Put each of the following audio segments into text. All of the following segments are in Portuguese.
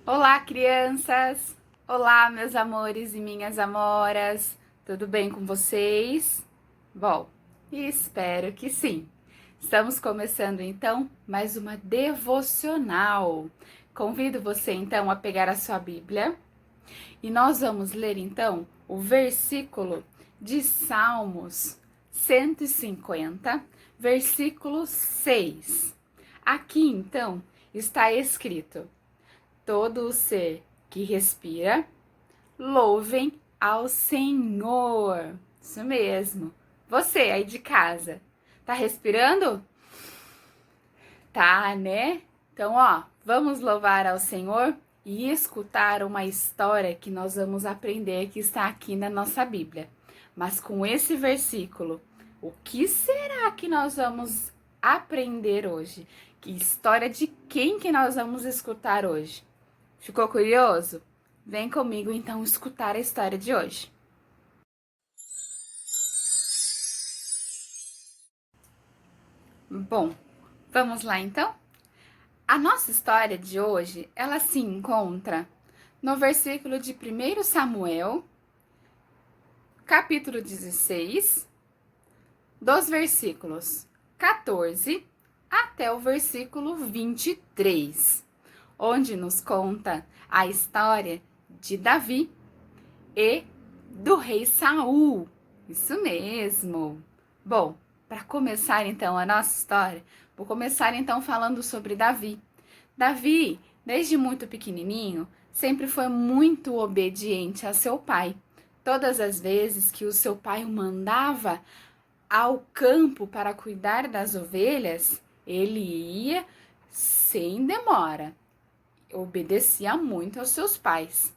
Olá, crianças! Olá, meus amores e minhas amoras! Tudo bem com vocês? Bom, espero que sim! Estamos começando então mais uma devocional. Convido você então a pegar a sua Bíblia e nós vamos ler então o versículo de Salmos 150, versículo 6. Aqui então está escrito: todo o ser que respira, louvem ao Senhor. Isso mesmo. Você aí de casa, tá respirando? Tá, né? Então, vamos louvar ao Senhor e escutar uma história que nós vamos aprender que está aqui na nossa Bíblia. Mas com esse versículo, o que será que nós vamos aprender hoje? Que história de quem que nós vamos escutar hoje? Ficou curioso? Vem comigo então escutar a história de hoje. Bom, vamos lá então? A nossa história de hoje, ela se encontra no versículo de 1 Samuel, capítulo 16, dos versículos 14 até o versículo 23, onde nos conta a história de Davi e do rei Saul. Isso mesmo. Bom, para começar então a nossa história, vou começar então falando sobre Davi. Davi, desde muito pequenininho, sempre foi muito obediente a seu pai. Todas as vezes que o seu pai o mandava ao campo para cuidar das ovelhas, ele ia sem demora. Obedecia muito aos seus pais.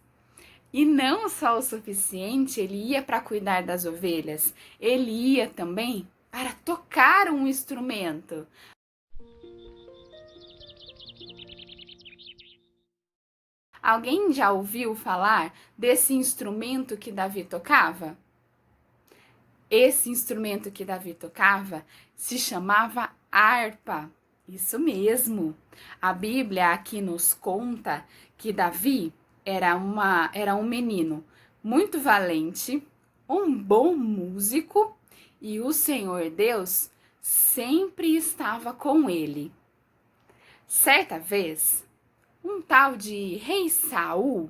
E não só o suficiente, ele ia para cuidar das ovelhas, ele ia também para tocar um instrumento. Alguém já ouviu falar desse instrumento que Davi tocava? Esse instrumento que Davi tocava se chamava harpa. Isso mesmo. A Bíblia aqui nos conta que Davi era um menino muito valente, um bom músico e o Senhor Deus sempre estava com ele. Certa vez, um tal de rei Saul,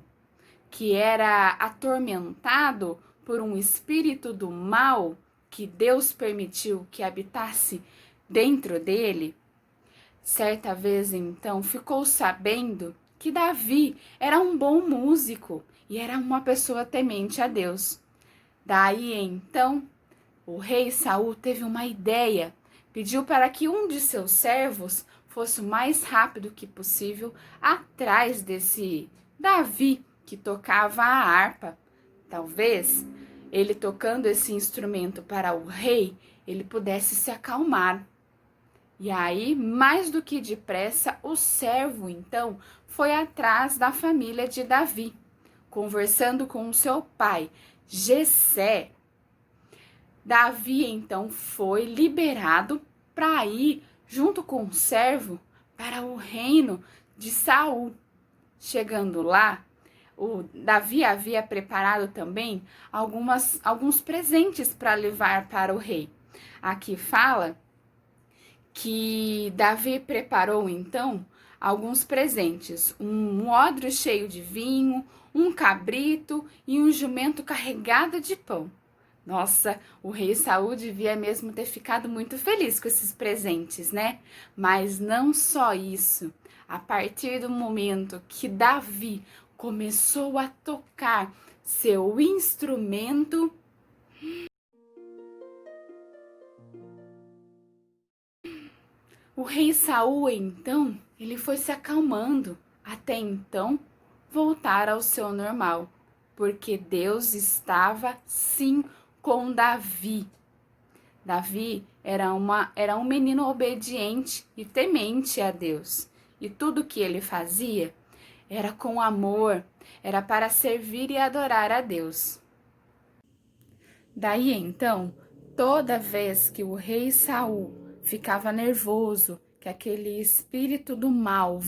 que era atormentado por um espírito do mal que Deus permitiu que habitasse dentro dele, certa vez então ficou sabendo que Davi era um bom músico e era uma pessoa temente a Deus. Daí então o rei Saul teve uma ideia, pediu para que um de seus servos fosse o mais rápido que possível atrás desse Davi que tocava a harpa. Talvez ele tocando esse instrumento para o rei, ele pudesse se acalmar. E aí, mais do que depressa, o servo então foi atrás da família de Davi, conversando com o seu pai, Jessé. Davi então foi liberado para ir junto com o servo para o reino de Saul. Chegando lá, o Davi havia preparado também alguns presentes para levar para o rei. Aqui fala que Davi preparou então alguns presentes: um odre cheio de vinho, um cabrito e um jumento carregado de pão. Nossa, o rei Saul devia mesmo ter ficado muito feliz com esses presentes, né? Mas não só isso. A partir do momento que Davi começou a tocar seu instrumento, o rei Saul então, ele foi se acalmando até então voltar ao seu normal, porque Deus estava sim com Davi. Davi era um menino obediente e temente a Deus. E tudo que ele fazia era com amor, era para servir e adorar a Deus. Daí então, toda vez que o rei Saul ficava nervoso, que aquele espírito do mal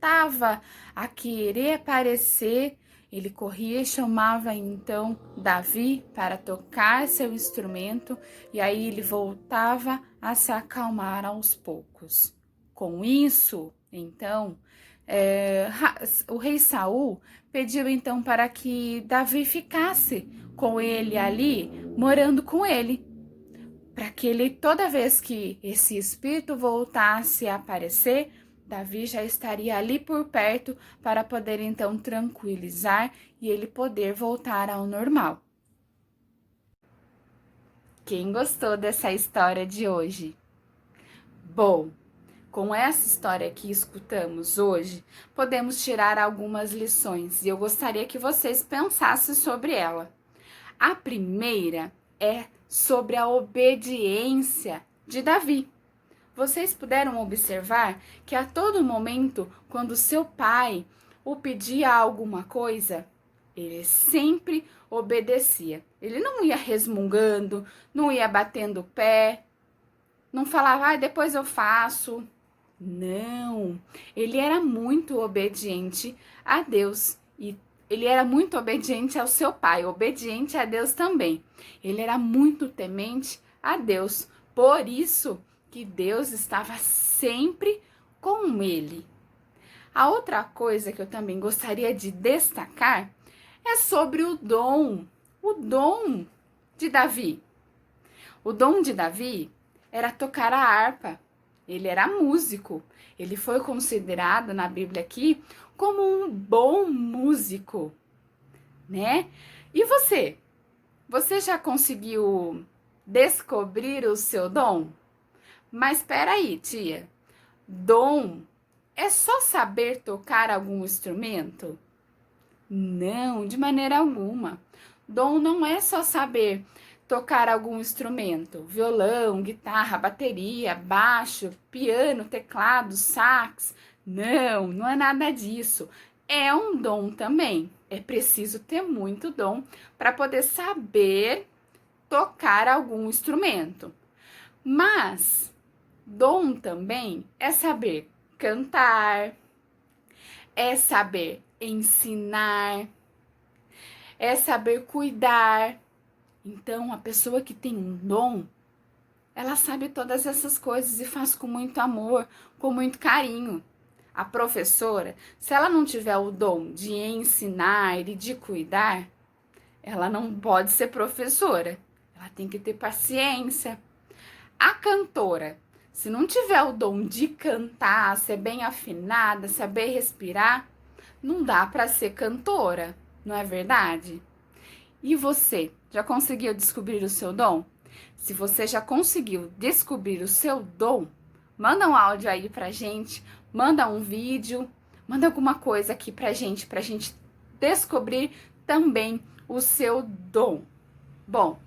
voltava a querer aparecer, ele corria e chamava então Davi para tocar seu instrumento, e aí ele voltava a se acalmar aos poucos. Com isso, então, o rei Saul pediu então para que Davi ficasse com ele ali, morando com ele, para que ele, toda vez que esse espírito voltasse a aparecer, Davi já estaria ali por perto para poder então tranquilizar e ele poder voltar ao normal. Quem gostou dessa história de hoje? Bom, com essa história que escutamos hoje, podemos tirar algumas lições e eu gostaria que vocês pensassem sobre ela. A primeira é sobre a obediência de Davi. Vocês puderam observar que a todo momento, quando seu pai o pedia alguma coisa, ele sempre obedecia. Ele não ia resmungando, não ia batendo o pé, não falava, depois eu faço. Não, ele era muito obediente a Deus e ele era muito obediente ao seu pai, obediente a Deus também. Ele era muito temente a Deus, por isso que Deus estava sempre com ele. A outra coisa que eu também gostaria de destacar é sobre o dom de Davi. O dom de Davi era tocar a harpa. Ele era músico. Ele foi considerado na Bíblia aqui como um bom músico, né? E você? Você já conseguiu descobrir o seu dom? Mas espera aí, tia. Dom é só saber tocar algum instrumento? Não, de maneira alguma. Dom não é só saber tocar algum instrumento, violão, guitarra, bateria, baixo, piano, teclado, sax. Não, não é nada disso. É um dom também. É preciso ter muito dom para poder saber tocar algum instrumento. Mas dom também é saber cantar, é saber ensinar, é saber cuidar. Então, a pessoa que tem um dom, ela sabe todas essas coisas e faz com muito amor, com muito carinho. A professora, se ela não tiver o dom de ensinar e de cuidar, ela não pode ser professora. Ela tem que ter paciência. A cantora, se não tiver o dom de cantar, ser bem afinada, saber respirar, não dá para ser cantora, não é verdade? E você, já conseguiu descobrir o seu dom? Se você já conseguiu descobrir o seu dom, manda um áudio aí pra gente, manda um vídeo, manda alguma coisa aqui pra gente descobrir também o seu dom. Bom,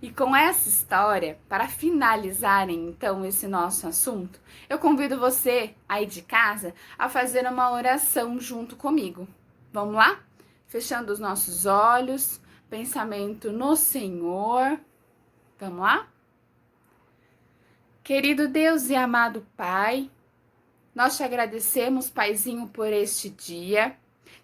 e com essa história, para finalizarem então esse nosso assunto, eu convido você aí de casa a fazer uma oração junto comigo. Vamos lá? Fechando os nossos olhos, pensamento no Senhor. Vamos lá? Querido Deus e amado Pai, nós te agradecemos, Paizinho, por este dia.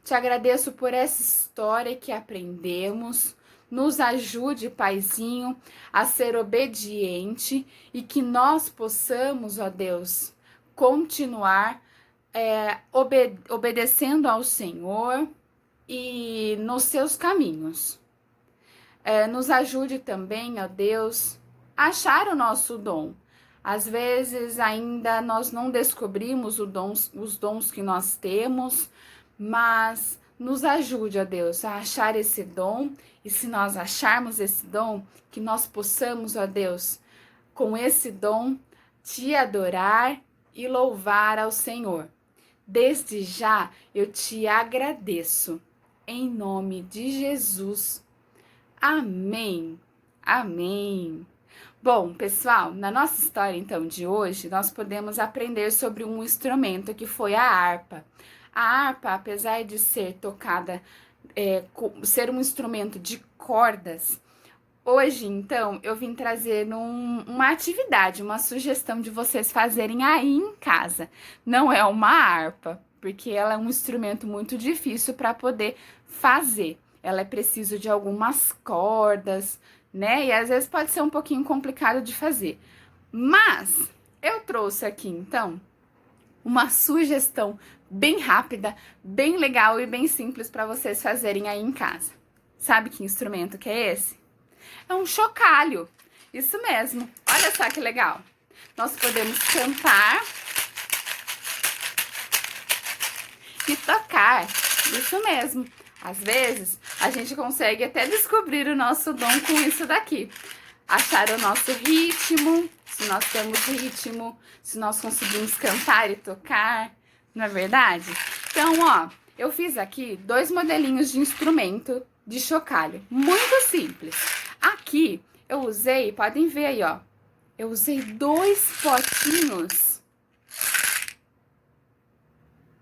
Te agradeço por essa história que aprendemos. Nos ajude, Paizinho, a ser obediente e que nós possamos, ó Deus, continuar obedecendo ao Senhor e nos seus caminhos. Nos ajude também, ó Deus, a achar o nosso dom. Às vezes ainda nós não descobrimos os dons que nós temos, mas nos ajude, ó Deus, a achar esse dom. E se nós acharmos esse dom, que nós possamos, ó Deus, com esse dom, te adorar e louvar ao Senhor. Desde já eu te agradeço. Em nome de Jesus. Amém. Amém. Bom, pessoal, na nossa história então de hoje, nós podemos aprender sobre um instrumento que foi a harpa. A harpa, apesar de ser tocada, ser um instrumento de cordas, hoje então eu vim trazer uma atividade, uma sugestão de vocês fazerem aí em casa. Não é uma harpa, porque ela é um instrumento muito difícil para poder fazer. Ela é preciso de algumas cordas, né? E às vezes pode ser um pouquinho complicado de fazer. Mas eu trouxe aqui então uma sugestão bem rápida, bem legal e bem simples para vocês fazerem aí em casa. Sabe que instrumento que é esse? É um chocalho. Isso mesmo. Olha só que legal. Nós podemos cantar e tocar. Isso mesmo. Às vezes, a gente consegue até descobrir o nosso dom com isso daqui. Achar o nosso ritmo, se nós temos ritmo, se nós conseguimos cantar e tocar, não é verdade? Então, ó, eu fiz aqui 2 modelinhos de instrumento de chocalho, muito simples. Aqui, eu usei, podem ver aí, ó, eu usei 2 potinhos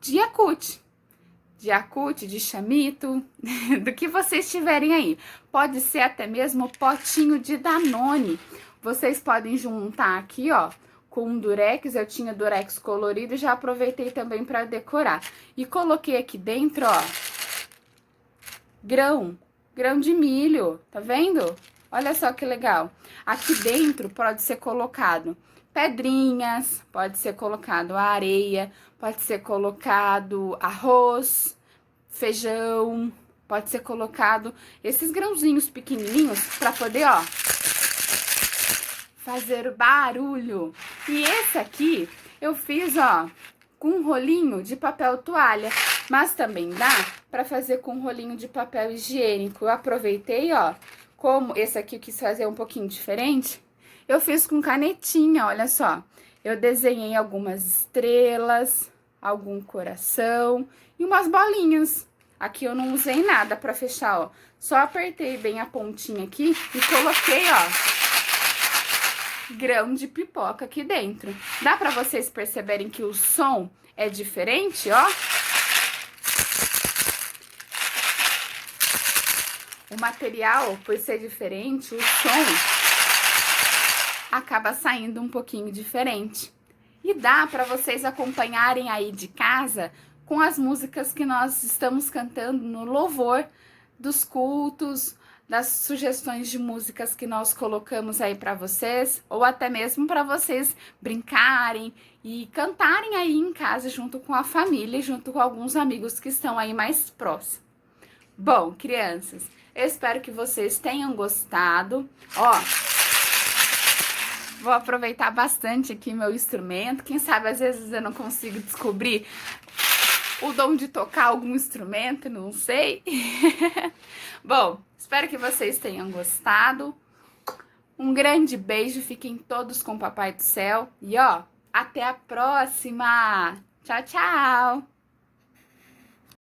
de Yakult. De Yakult, de chamito, do que vocês tiverem aí. Pode ser até mesmo potinho de Danone. Vocês podem juntar aqui, ó, com um durex. Eu tinha durex colorido e já aproveitei também para decorar. E coloquei aqui dentro, ó, grão de milho, tá vendo? Olha só que legal. Aqui dentro pode ser colocado pedrinhas, pode ser colocado areia, pode ser colocado arroz, feijão, pode ser colocado esses grãozinhos pequenininhos para poder, ó, fazer barulho. E esse aqui eu fiz, ó, com um rolinho de papel toalha, mas também dá para fazer com um rolinho de papel higiênico. Eu aproveitei, ó, como esse aqui eu quis fazer um pouquinho diferente, eu fiz com canetinha, olha só. Eu desenhei algumas estrelas, algum coração e umas bolinhas. Aqui eu não usei nada pra fechar, ó. Só apertei bem a pontinha aqui e coloquei, ó, grão de pipoca aqui dentro. Dá pra vocês perceberem que o som é diferente, ó? O material, por ser diferente, o som acaba saindo um pouquinho diferente. E dá para vocês acompanharem aí de casa com as músicas que nós estamos cantando no louvor dos cultos, das sugestões de músicas que nós colocamos aí para vocês, ou até mesmo para vocês brincarem e cantarem aí em casa junto com a família e junto com alguns amigos que estão aí mais próximos. Bom, crianças, eu espero que vocês tenham gostado. Ó, vou aproveitar bastante aqui meu instrumento. Quem sabe às vezes eu não consigo descobrir o dom de tocar algum instrumento, não sei. Bom, espero que vocês tenham gostado. Um grande beijo, fiquem todos com o Papai do Céu. E ó, até a próxima! Tchau, tchau!